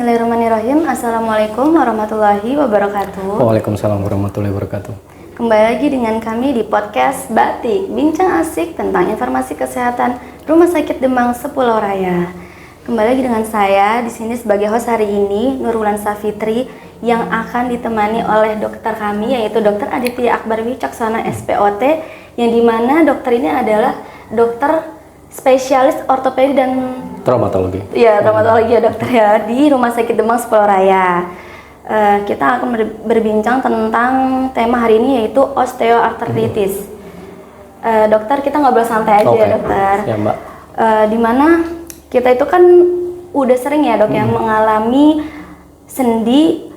Bismillahirrahmanirrahim. Assalamualaikum warahmatullahi wabarakatuh. Waalaikumsalam warahmatullahi wabarakatuh. Kembali lagi dengan kami di podcast Batik, bincang asik tentang informasi kesehatan Rumah Sakit Demang Sepulau Raya. Kembali lagi dengan saya di sini sebagai host hari ini, Nurwulan Safitri, yang akan ditemani oleh dokter kami yaitu Dr. Aditya Akbar Wicaksana SPOT, yang dimana dokter ini adalah dokter spesialis ortopedi dan Traumatologi. Ya, traumatologi ya dokter ya di Rumah Sakit Demang Sepulau Raya. Kita akan berbincang tentang tema hari ini yaitu osteoartritis. Dokter, kita ngobrol santai aja ya dokter. Ya Mbak. Dimana kita itu kan udah sering ya dok yang mengalami sendi,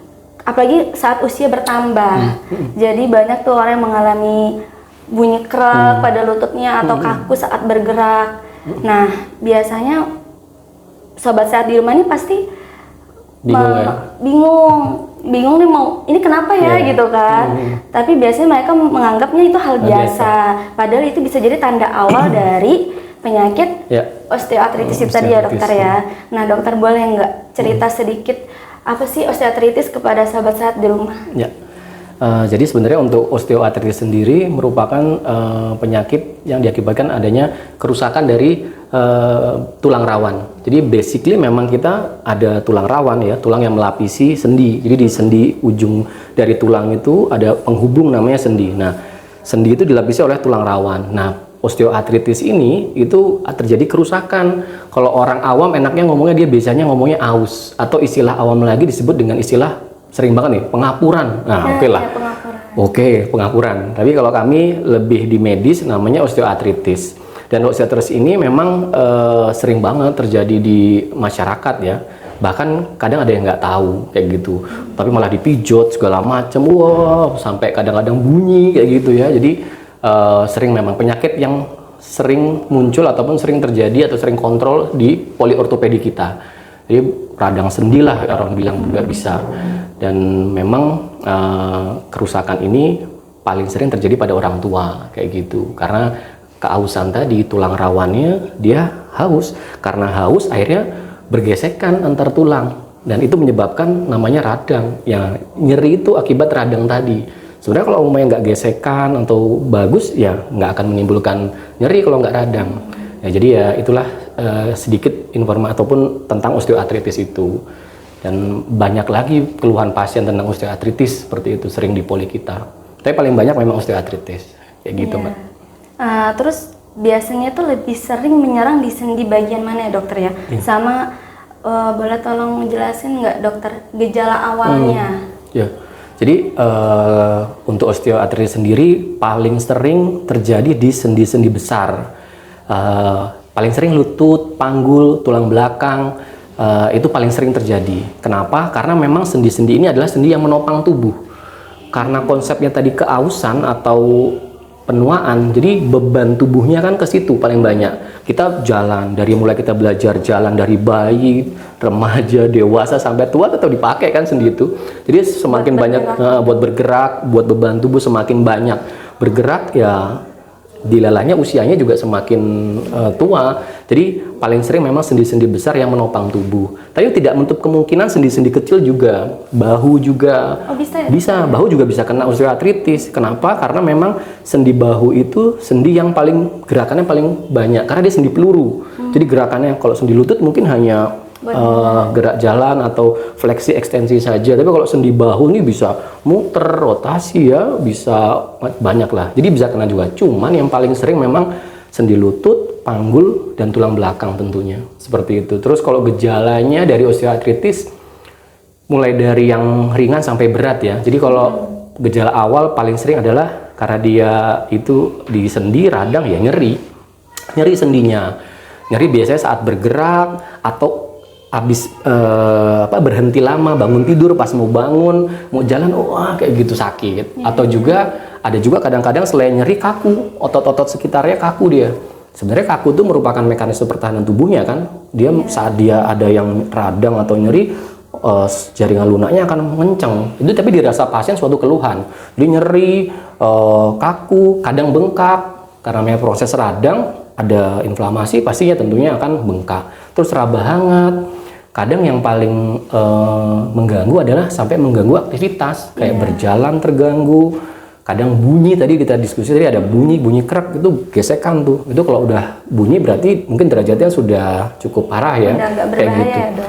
apalagi saat usia bertambah. Jadi banyak tuh orang yang mengalami bunyi krek pada lututnya atau kaku saat bergerak. Nah, biasanya sobat sehat di rumah ini pasti bingung nih mau ini kenapa ya gitu kan. Tapi biasanya mereka menganggapnya itu hal biasa. Padahal itu bisa jadi tanda awal dari penyakit osteoartritis itu tadi ya dokter ya. Nah dokter, boleh nggak cerita sedikit apa sih osteoartritis kepada sahabat sehat di rumah? Ya. Jadi sebenarnya untuk osteoartritis sendiri merupakan penyakit yang diakibatkan adanya kerusakan dari tulang rawan. Jadi basically memang kita ada tulang rawan ya, tulang yang melapisi sendi. Jadi di sendi ujung dari tulang itu ada penghubung namanya sendi. Nah, sendi itu dilapisi oleh tulang rawan. Nah, osteoartritis ini itu terjadi kerusakan. Kalau orang awam enaknya ngomongnya dia biasanya ngomongnya aus, atau istilah awam lagi disebut dengan istilah sering banget nih, pengapuran. Nah, oke lah. Oke, pengapuran. Tapi kalau kami lebih di medis namanya osteoartritis. Dan osteoartritis ini memang sering banget terjadi di masyarakat ya. Bahkan kadang ada yang nggak tahu kayak gitu. Tapi malah dipijot segala macam. Wow, sampai kadang-kadang bunyi kayak gitu ya. Jadi sering memang penyakit yang sering muncul ataupun sering terjadi atau sering kontrol di poliortopedi kita. Jadi radang sendi lah orang bilang juga bisa. Dan memang kerusakan ini paling sering terjadi pada orang tua kayak gitu, karena keausan tadi, tulang rawannya dia haus, karena haus akhirnya bergesekan antar tulang dan itu menyebabkan namanya radang. Ya, nyeri itu akibat radang tadi. Sebenarnya kalau umumnya nggak gesekan atau bagus ya nggak akan menimbulkan nyeri kalau nggak radang. Ya, jadi ya itulah sedikit informasi ataupun tentang osteoartritis itu. Dan banyak lagi keluhan pasien tentang osteoartritis seperti itu sering di poli kita. Tapi paling banyak memang osteoartritis kayak gitu Mbak. Terus biasanya tuh lebih sering menyerang di sendi bagian mana ya dokter ya? Sama boleh tolong jelasin nggak dokter gejala awalnya? Ya. Jadi untuk osteoartritis sendiri paling sering terjadi di sendi-sendi besar. Paling sering lutut, panggul, tulang belakang. Itu paling sering terjadi. Kenapa? Karena memang sendi-sendi ini adalah sendi yang menopang tubuh. Karena konsepnya tadi keausan atau penuaan, jadi beban tubuhnya kan ke situ paling banyak. Kita jalan, dari mulai kita belajar jalan dari bayi, remaja, dewasa sampai tua tetap dipakai kan sendi itu. Jadi semakin banyak buat bergerak, buat beban tubuh semakin banyak bergerak ya. Dilalahnya usianya juga semakin tua. Jadi paling sering memang sendi-sendi besar yang menopang tubuh. Tapi tidak menutup kemungkinan sendi-sendi kecil juga, bahu juga bisa. Bahu juga bisa kena osteoartritis. Kenapa? Karena memang sendi bahu itu sendi yang paling gerakannya paling banyak karena dia sendi peluru. Jadi gerakannya kalau sendi lutut mungkin hanya gerak jalan atau fleksi ekstensi saja, tapi kalau sendi bahu ini bisa muter, rotasi ya, bisa banyak lah. Jadi bisa kena juga. Cuman yang paling sering memang sendi lutut, panggul, dan tulang belakang tentunya. Seperti itu. Terus kalau gejalanya dari osteoartritis mulai dari yang ringan sampai berat ya. Jadi kalau gejala awal paling sering adalah karena dia itu di sendi radang ya nyeri sendinya. Nyeri biasanya saat bergerak atau habis berhenti lama, bangun tidur, pas mau bangun, mau jalan, kayak gitu sakit. Atau juga ada juga kadang-kadang selain nyeri kaku, otot-otot sekitarnya kaku dia. Sebenarnya kaku itu merupakan mekanisme pertahanan tubuhnya kan. Dia saat dia ada yang radang atau nyeri, jaringan lunaknya akan mengencang. Itu tapi dirasa pasien suatu keluhan. Dia nyeri, kaku, kadang bengkak. Karena namanya proses radang, ada inflamasi pastinya tentunya akan bengkak. Terus raba hangat, kadang yang paling mengganggu adalah sampai mengganggu aktivitas kayak berjalan terganggu, kadang bunyi. Tadi kita diskusi tadi ada bunyi krek, itu gesekan tuh. Itu kalau udah bunyi berarti mungkin derajatnya sudah cukup parah ya. Udah nggak kayak berbahaya, gitu. Dok.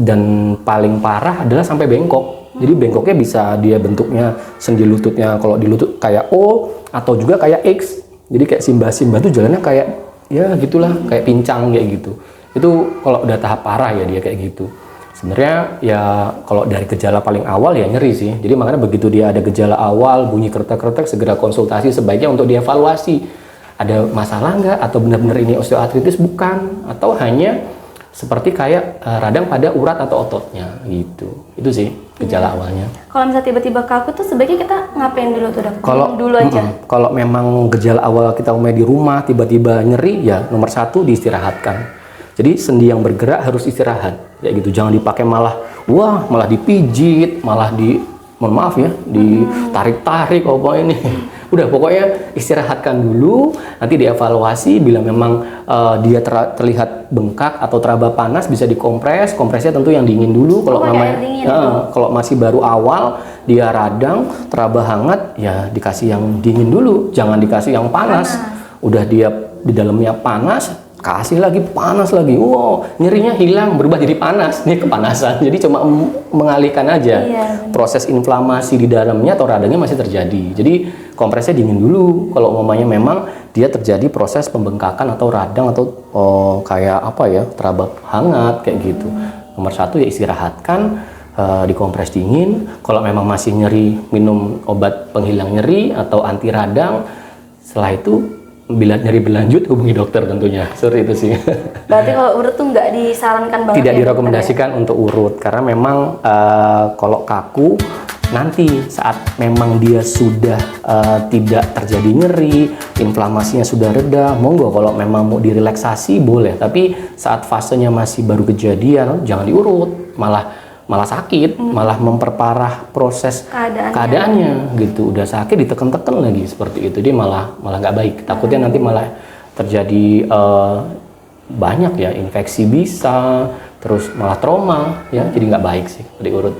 Dan paling parah adalah sampai bengkok. Jadi bengkoknya bisa dia bentuknya sendi lututnya, kalau di lutut kayak O atau juga kayak X. Jadi kayak Simba tuh jalannya kayak ya gitulah, kayak pincang kayak gitu. Itu kalau udah tahap parah ya dia kayak gitu. Sebenarnya ya kalau dari gejala paling awal ya nyeri sih. Jadi makanya begitu dia ada gejala awal, bunyi kretek-kretek, segera konsultasi sebaiknya untuk dievaluasi. Ada masalah nggak? Atau benar-benar ini osteoartritis bukan? Atau hanya seperti kayak radang pada urat atau ototnya gitu. Itu sih gejala awalnya. Kalau misalnya tiba-tiba kaku tuh sebaiknya kita ngapain dulu tuh, Dok? Kalau Dulu aja. Kalau memang gejala awal kita umumnya di rumah tiba-tiba nyeri, ya nomor 1 diistirahatkan. Jadi sendi yang bergerak harus istirahat, ya gitu. Jangan dipakai malah dipijit, malah mohon maaf ya, ditarik-tarik apa ini. Udah pokoknya istirahatkan dulu, nanti dievaluasi bila memang dia terlihat bengkak atau teraba panas bisa dikompres. Kompresnya tentu yang dingin dulu kalau namanya. Kalau masih baru awal dia radang, teraba hangat, ya dikasih yang dingin dulu, jangan dikasih yang panas. Udah dia di dalamnya panas, kasih lagi panas lagi, nyerinya hilang, berubah jadi panas, ini kepanasan. Jadi cuma mengalihkan aja. Proses inflamasi di dalamnya atau radangnya masih terjadi. Jadi kompresnya dingin dulu. Kalau umpamanya memang dia terjadi proses pembengkakan atau radang atau kayak apa ya, teraba hangat kayak gitu. Nomor 1 ya istirahatkan, dikompres dingin. Kalau memang masih nyeri, minum obat penghilang nyeri atau anti radang. Setelah itu bila nyeri berlanjut hubungi dokter tentunya. Seperti itu sih. Berarti kalau urut tuh nggak disarankan banget. Tidak ya, direkomendasikan untuk urut karena memang kalau kaku nanti saat memang dia sudah tidak terjadi nyeri, inflamasinya sudah reda, monggo kalau memang mau direlaksasi boleh. Tapi saat fasenya masih baru kejadian jangan diurut, malah sakit, malah memperparah proses keadaannya gitu. Udah sakit ditekan-tekan lagi seperti itu, dia malah nggak baik. Takutnya nanti malah terjadi banyak ya, infeksi bisa, terus malah trauma ya, jadi nggak baik sih diurut.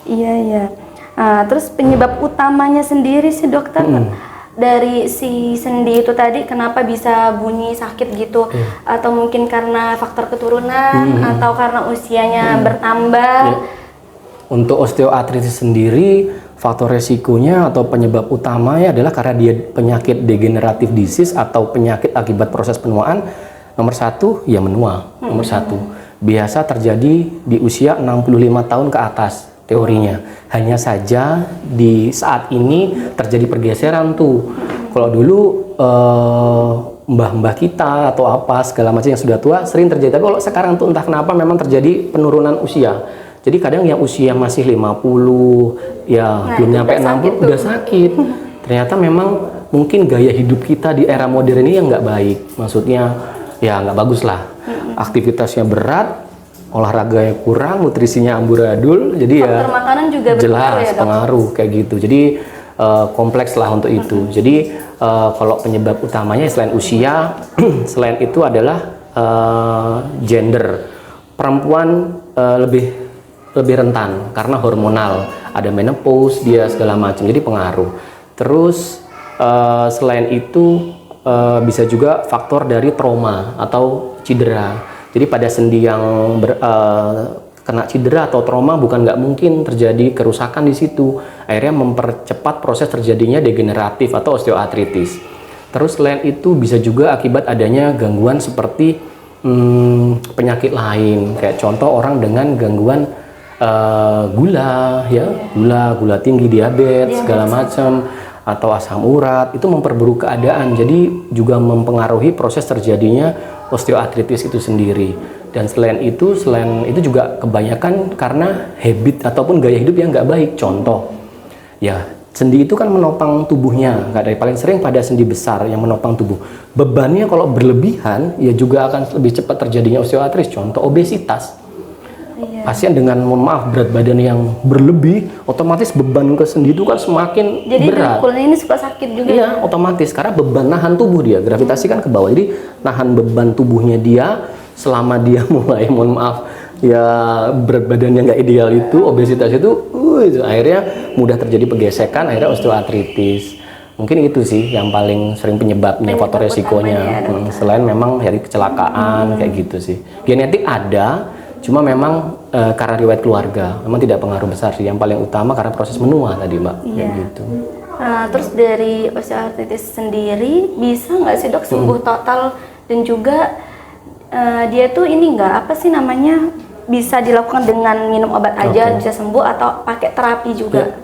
Iya. Terus penyebab utamanya sendiri sih, Dokter, dari si sendi itu tadi kenapa bisa bunyi sakit gitu? Atau mungkin karena faktor keturunan atau karena usianya bertambah? Untuk osteoartritis sendiri, faktor resikonya atau penyebab utamanya adalah karena dia penyakit degeneratif disease atau penyakit akibat proses penuaan. Nomor 1 ya menua. Nomor 1 biasa terjadi di usia 65 tahun ke atas teorinya. Hanya saja di saat ini terjadi pergeseran tuh. Kalau dulu mbah-mbah kita atau apa segala macam yang sudah tua sering terjadi. Tapi kalau sekarang tuh entah kenapa memang terjadi penurunan usia. Jadi kadang yang usia masih 50 ya belum nyampe 60 udah sakit. Ternyata memang mungkin gaya hidup kita di era modern ini yang nggak baik. Maksudnya ya nggak bagus lah. Aktivitasnya berat, olahraganya kurang, nutrisinya amburadul, jadi faktor ya makanan juga jelas ya, pengaruh kayak gitu. Jadi kompleks lah untuk itu. Jadi kalau penyebab utamanya selain usia, selain itu adalah gender. Perempuan lebih rentan karena hormonal, ada menopause dia segala macam, jadi pengaruh. Terus selain itu bisa juga faktor dari trauma atau cedera. Jadi pada sendi yang kena cedera atau trauma bukan nggak mungkin terjadi kerusakan di situ. Akhirnya mempercepat proses terjadinya degeneratif atau osteoartritis. Terus selain itu bisa juga akibat adanya gangguan seperti penyakit lain. Kayak contoh orang dengan gangguan gula, ya gula tinggi, diabetes segala macam, atau asam urat, itu memperburuk keadaan. Jadi juga mempengaruhi proses terjadinya osteoartritis itu sendiri. Dan selain itu juga kebanyakan karena habit ataupun gaya hidup yang nggak baik. Contoh, ya sendi itu kan menopang tubuhnya, nggak dari paling sering pada sendi besar yang menopang tubuh. Bebannya kalau berlebihan, ya juga akan lebih cepat terjadinya osteoartritis. Contoh obesitas. Pasien dengan mohon maaf berat badan yang berlebih, otomatis beban ke sendi itu kan semakin jadi berat. Jadi ini suka sakit juga. Iya, otomatis karena beban nahan tubuh dia, gravitasi kan ke bawah. Jadi nahan beban tubuhnya dia selama dia mulai mohon maaf ya berat badan yang nggak ideal itu, obesitas itu akhirnya mudah terjadi pergesekan, akhirnya osteoartritis. Mungkin itu sih yang paling sering penyebabnya, faktor resikonya. Selain memang dari kecelakaan kayak gitu sih. Genetik ada, cuma memang karena riwayat keluarga, memang tidak pengaruh besar sih. Yang paling utama karena proses menua tadi, Mbak. Kayak gitu. Terus dari osteoartritis sendiri bisa nggak sih dok sembuh total, dan juga dia tuh ini nggak apa sih namanya, bisa dilakukan dengan minum obat aja bisa sembuh atau pakai terapi juga? Ya.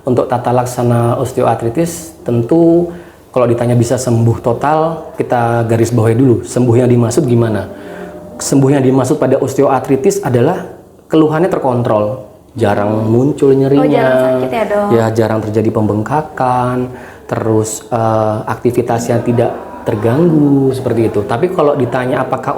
Untuk tata laksana osteoartritis tentu kalau ditanya bisa sembuh total, kita garis bawahi dulu sembuh yang dimaksud gimana. Sembuh yang dimaksud pada osteoartritis adalah keluhannya terkontrol, jarang muncul nyerinya, jarang sakit ya dok? Ya jarang terjadi pembengkakan, terus aktivitasnya tidak terganggu seperti itu. Tapi kalau ditanya apakah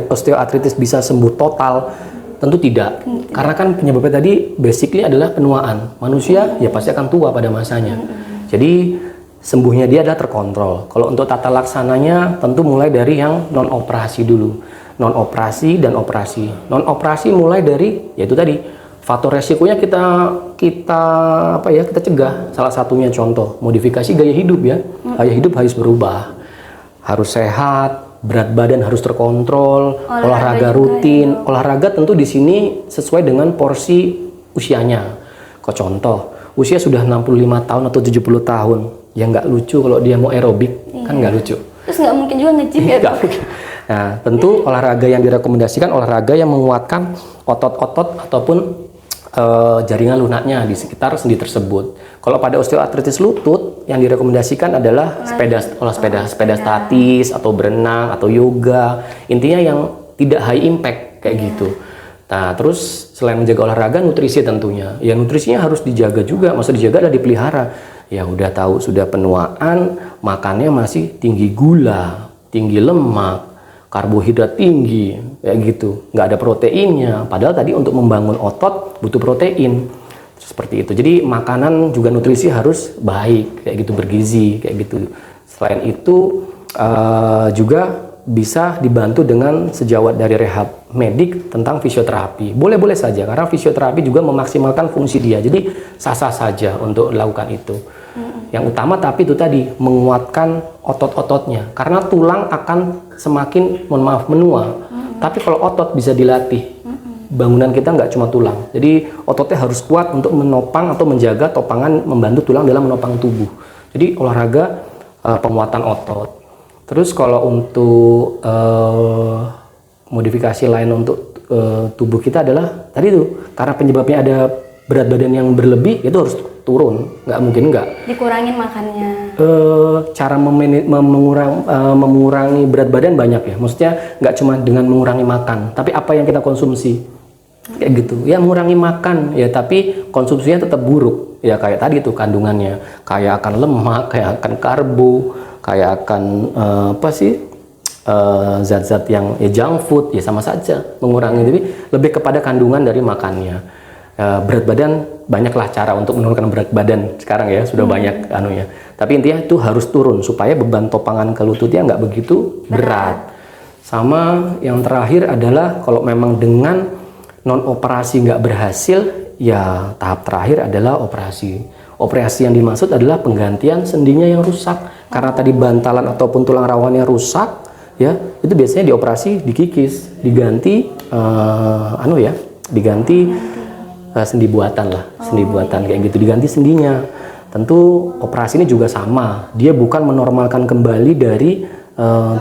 osteoartritis bisa sembuh total, tentu tidak. Karena kan penyebabnya tadi basically adalah penuaan. Manusia ya pasti akan tua pada masanya. Jadi sembuhnya dia adalah terkontrol. Kalau untuk tata laksananya tentu mulai dari yang non operasi dulu. Non operasi dan operasi. Non operasi mulai dari yaitu tadi faktor resikonya kita cegah. Salah satunya contoh modifikasi gaya hidup ya. Gaya hidup harus berubah. Harus sehat, berat badan harus terkontrol, olahraga rutin. Olahraga tentu di sini sesuai dengan porsi usianya. Kok contoh, usia sudah 65 tahun atau 70 tahun, ya nggak lucu kalau dia mau aerobik, kan nggak lucu. Terus nggak mungkin juga nge-gym ya dok? Nah, tentu olahraga yang direkomendasikan olahraga yang menguatkan otot-otot ataupun jaringan lunaknya di sekitar sendi tersebut. Kalau pada osteoartritis lutut yang direkomendasikan adalah sepeda statis atau berenang atau yoga. Intinya yang tidak high impact kayak gitu. Nah, terus selain menjaga olahraga, nutrisi tentunya. Ya nutrisinya harus dijaga juga. Maksud dijaga adalah dipelihara. Ya udah tahu sudah penuaan, makannya masih tinggi gula, tinggi lemak, karbohidrat tinggi, kayak gitu, nggak ada proteinnya. Padahal tadi untuk membangun otot butuh protein, seperti itu. Jadi makanan juga nutrisi harus baik, kayak gitu, bergizi, kayak gitu. Selain itu juga bisa dibantu dengan sejawat dari rehab medik tentang fisioterapi. Boleh-boleh saja, karena fisioterapi juga memaksimalkan fungsi dia. Jadi sah-sah saja untuk dilakukan itu. Yang utama tapi itu tadi menguatkan otot-ototnya, karena tulang akan semakin menua. Tapi kalau otot bisa dilatih, bangunan kita nggak cuma tulang, jadi ototnya harus kuat untuk menopang atau menjaga topangan, membantu tulang dalam menopang tubuh. Jadi olahraga penguatan otot. Terus kalau untuk modifikasi lain untuk tubuh kita adalah tadi tuh, karena penyebabnya ada berat badan yang berlebih, itu harus turun, nggak mungkin nggak. Dikurangin makannya. Cara mengurangi berat badan banyak ya. Maksudnya nggak cuma dengan mengurangi makan, tapi apa yang kita konsumsi, kayak gitu. Ya mengurangi makan ya, tapi konsumsinya tetap buruk. Ya kayak tadi tuh kandungannya, kayak akan lemak, kayak akan karbo, kayak akan zat-zat yang ya junk food, ya sama saja mengurangi. Tapi lebih kepada kandungan dari makannya. Berat badan banyaklah cara untuk menurunkan berat badan sekarang ya, sudah banyak anunya. Tapi intinya itu harus turun supaya beban topangan ke lututnya nggak begitu berat. Sama yang terakhir adalah kalau memang dengan non operasi nggak berhasil, ya tahap terakhir adalah operasi. Operasi yang dimaksud adalah penggantian sendinya yang rusak, karena tadi bantalan ataupun tulang rawannya rusak, ya itu biasanya dioperasi, dikikis, diganti sendi buatan lah, sendi buatan kayak gitu, diganti sendinya. Tentu operasi ini juga sama, dia bukan menormalkan kembali dari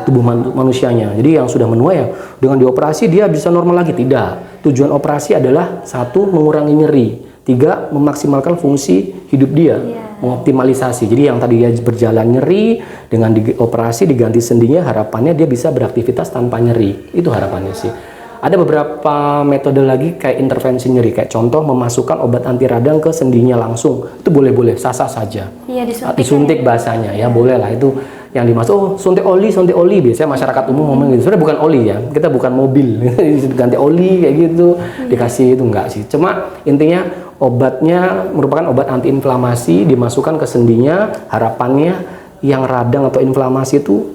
tubuh manusianya. Jadi yang sudah menua ya dengan dioperasi dia bisa normal lagi, tidak. Tujuan operasi adalah 1, mengurangi nyeri, 3, memaksimalkan fungsi hidup dia, mengoptimalisasi. Jadi yang tadi dia berjalan nyeri, dengan dioperasi diganti sendinya, harapannya dia bisa beraktivitas tanpa nyeri. Itu harapannya sih. Ada beberapa metode lagi kayak intervensi nyeri, kayak contoh memasukkan obat anti radang ke sendinya langsung, itu boleh-boleh, sah-sah saja. Iya, disuntik bahasanya ya, boleh lah itu yang dimasuk. Suntik oli biasanya masyarakat umum ngomong gitu. Sebenarnya bukan oli ya, kita bukan mobil ganti oli kayak gitu, dikasih itu enggak sih. Cuma intinya obatnya merupakan obat antiinflamasi, dimasukkan ke sendinya, harapannya yang radang atau inflamasi itu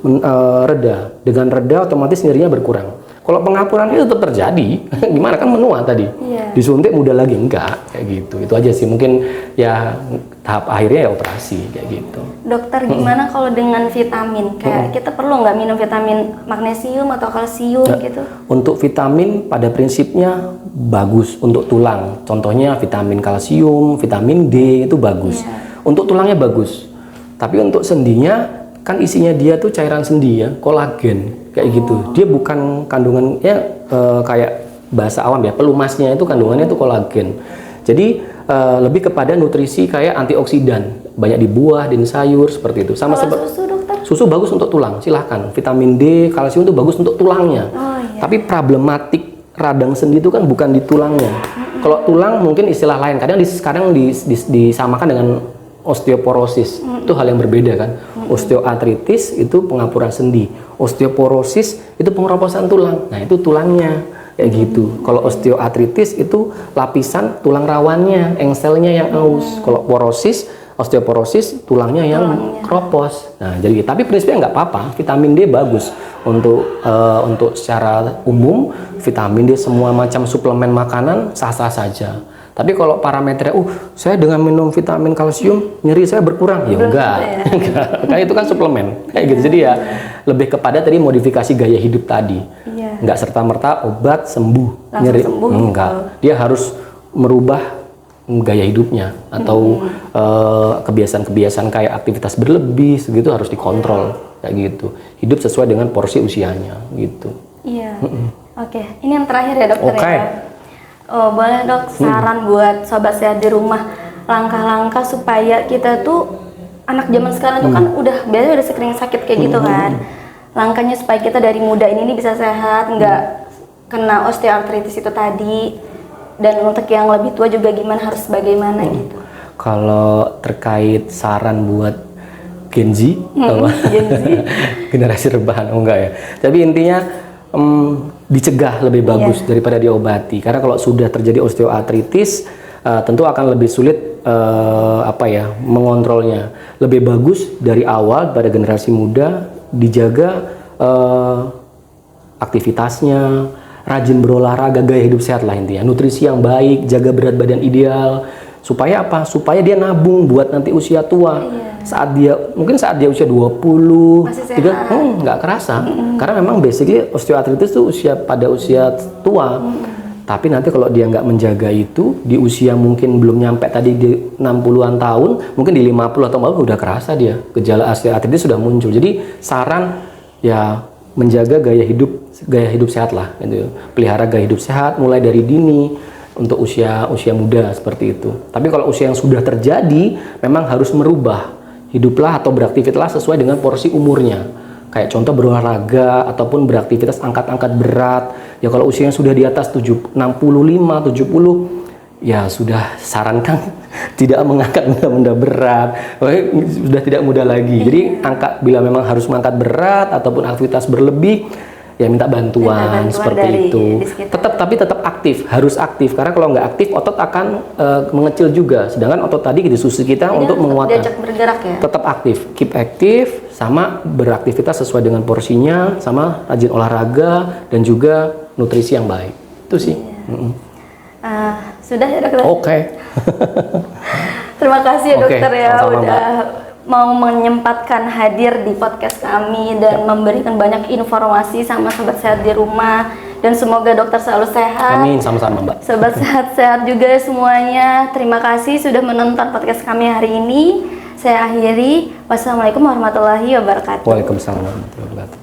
reda. Dengan reda otomatis nyerinya berkurang. Kalau pengapuran itu tetap terjadi. Gimana kan menua tadi. Iya. Disuntik mudah lagi enggak kayak gitu. Itu aja sih mungkin ya tahap akhirnya ya operasi kayak gitu. Dokter, gimana kalau dengan vitamin? Kayak kita perlu nggak minum vitamin magnesium atau kalsium gitu? Untuk vitamin pada prinsipnya bagus untuk tulang. Contohnya vitamin kalsium, vitamin D itu bagus. Untuk tulangnya bagus. Tapi untuk sendinya kan isinya dia tuh cairan sendi ya, kolagen kayak gitu. Dia bukan kandungannya kayak bahasa awam ya, pelumasnya itu kandungannya tuh kolagen. Jadi lebih kepada nutrisi kayak antioksidan, banyak di buah, di sayur seperti itu. Sama Kalau susu, dokter? Susu bagus untuk tulang, silahkan. Vitamin D, kalsium itu bagus untuk tulangnya. Tapi problematik radang sendi itu kan bukan di tulangnya. Kalau tulang mungkin istilah lain. Kadang sekarang disamakan dengan osteoporosis. Itu hal yang berbeda kan. Osteoartritis itu pengapuran sendi. Osteoporosis itu pengeroposan tulang. Nah, itu tulangnya kayak gitu. Kalau osteoartritis itu lapisan tulang rawannya, engselnya yang aus. Kalau osteoporosis tulangnya yang keropos. Nah, jadi tapi prinsipnya nggak apa-apa. Vitamin D bagus untuk secara umum. Vitamin D semua macam suplemen makanan sah-sah saja. Tapi kalau parameternya, saya dengan minum vitamin kalsium nyeri saya berkurang, ya enggak, enggak, itu kan suplemen, kayak gitu. Jadi ya lebih kepada tadi modifikasi gaya hidup tadi, enggak serta merta obat sembuh nyeri, enggak. Dia harus merubah gaya hidupnya atau kebiasaan-kebiasaan kayak aktivitas berlebih, segitu harus dikontrol, kayak gitu. Hidup sesuai dengan porsi usianya, gitu. Iya. Oke, ini yang terakhir ya dokter ya. Boleh dok saran buat sobat sehat di rumah, langkah-langkah supaya kita tuh anak zaman sekarang tuh kan biasanya udah sering sakit kayak gitu kan. Langkahnya supaya kita dari muda ini bisa sehat, nggak kena osteoartritis itu tadi. Dan untuk yang lebih tua juga gimana, harus bagaimana gitu. Kalau terkait saran buat Gen Z, generasi rebahan, enggak ya. Tapi intinya dicegah lebih bagus daripada diobati, karena kalau sudah terjadi osteoartritis tentu akan lebih sulit mengontrolnya. Lebih bagus dari awal pada generasi muda dijaga aktivitasnya, rajin berolahraga, gaya hidup sehat lah intinya, nutrisi yang baik, jaga berat badan ideal. Supaya apa? Supaya dia nabung buat nanti usia tua. Saat dia usia 20, nggak kerasa. Karena memang basically osteoartritis itu pada usia tua. Tapi nanti kalau dia nggak menjaga itu, di usia mungkin belum nyampe tadi di 60-an tahun, mungkin di 50 atau 40 udah kerasa dia. Gejala osteoartritis sudah muncul. Jadi saran ya menjaga gaya hidup sehat lah. Gitu. Pelihara gaya hidup sehat mulai dari dini. Untuk usia muda seperti itu. Tapi kalau usia yang sudah terjadi, memang harus merubah. Hiduplah atau beraktivitaslah sesuai dengan porsi umurnya. Kayak contoh berolahraga ataupun beraktivitas angkat-angkat berat. Ya kalau usianya sudah di atas 65, 70, ya sudah sarankan tidak mengangkat benda-benda berat. Sudah tidak muda lagi. Jadi bila memang harus mengangkat berat ataupun aktivitas berlebih, ya minta bantuan seperti itu. Tapi tetap aktif, harus aktif, karena kalau nggak aktif otot akan mengecil juga. Sedangkan otot tadi disusun kita untuk menguatkan. Diajak bergerak ya. Tetap aktif, keep aktif, sama beraktivitas sesuai dengan porsinya, sama rajin olahraga dan juga nutrisi yang baik. Itu sih. Sudah ya dokter. Oke. Terima kasih ya dokter ya sama-sama, udah mau menyempatkan hadir di podcast kami dan memberikan banyak informasi sama sobat sehat di rumah, dan semoga dokter selalu sehat. Amin, sama-sama Mbak. Sobat sehat-sehat juga semuanya. Terima kasih sudah menonton podcast kami hari ini. Saya akhiri. Wassalamualaikum warahmatullahi wabarakatuh. Waalaikumsalam warahmatullahi wabarakatuh.